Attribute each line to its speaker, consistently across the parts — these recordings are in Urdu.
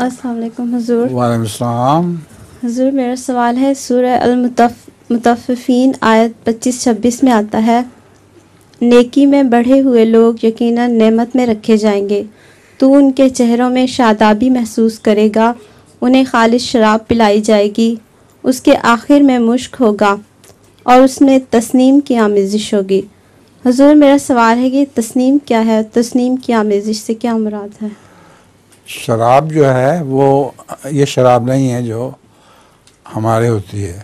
Speaker 1: السلام علیکم حضور.
Speaker 2: وعلیکم السلام.
Speaker 1: حضور میرا سوال ہے، سورہ المطففین آیت 25-26 میں آتا ہے، نیکی میں بڑھے ہوئے لوگ یقیناً نعمت میں رکھے جائیں گے، تو ان کے چہروں میں شادابی محسوس کرے گا، انہیں خالص شراب پلائی جائے گی، اس کے آخر میں مشک ہوگا اور اس میں تسنیم کی آمیزش ہوگی. حضور میرا سوال ہے کہ تسنیم کیا ہے؟ تسنیم کی آمیزش سے کیا مراد ہے؟
Speaker 2: شراب جو ہے وہ یہ شراب نہیں ہے جو ہمارے ہوتی ہے،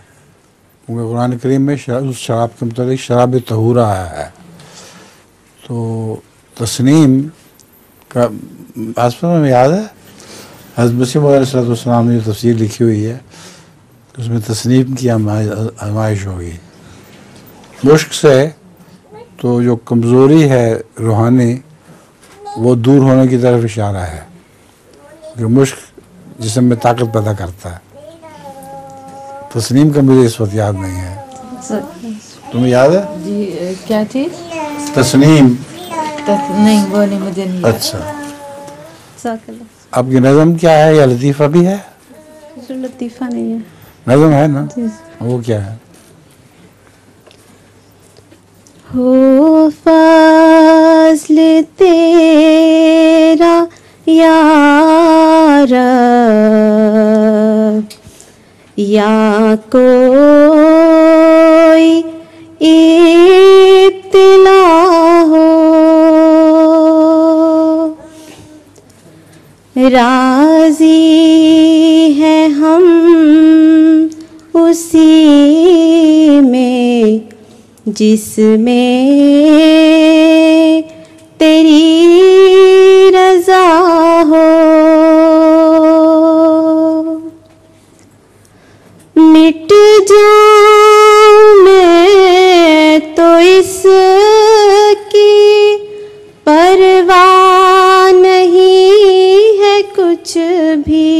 Speaker 2: کیونکہ قرآن کریم میں اس شراب کے متعلق شراب طہورہ آیا ہے. تو تسنیم کا آسمان میں یاد ہے حضرت مسیح علیہ السلام نے تفسیر لکھی ہوئی ہے، اس میں تسنیم کی آزمائش ہوگی. مشک سے تو جو کمزوری ہے روحانی وہ دور ہونے کی طرف اشارہ ہے، کہ مشک جسم میں طاقت پیدا کرتا ہے. تسنیم کا مجھے اس وقت یاد نہیں ہے، تمہیں یاد ہے؟
Speaker 3: جی کیا چیز؟
Speaker 2: تسنیم.
Speaker 3: نہیں وہ نہیں، مجھے نہیں.
Speaker 2: اچھا، اب کی نظم کیا ہے یا لطیفہ بھی ہے؟
Speaker 1: لطیفہ نہیں ہے،
Speaker 2: نظم ہے نا. وہ کیا ہے؟
Speaker 1: ہو فضل تیرا یا رب، یا کوئی ابتلا ہو، راضی ہیں ہم اسی میں جس میں تیری رضا ہو. مٹ جاؤں میں تو اس کی پرواہ نہیں ہے کچھ بھی،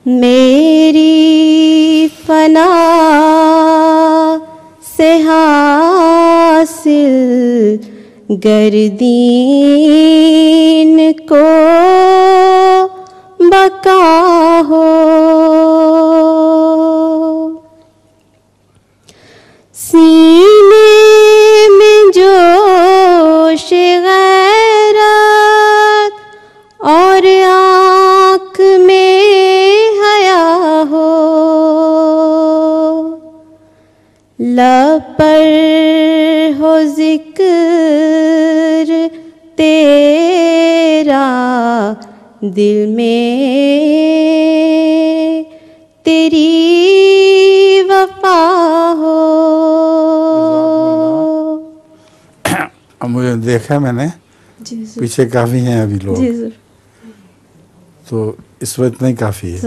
Speaker 1: میری فنا سے حاصل گر دین کو بقا ہو. سینے میں جوش غیرت اور آنکھ میں حیا ہو، لب پر ہو ذکر تیرا، دل میں تیری وفا ہو.
Speaker 2: اب مجھے دیکھا میں نے پیچھے کافی ہیں ابھی لوگ، تو اس وقت نہیں کافی ہے.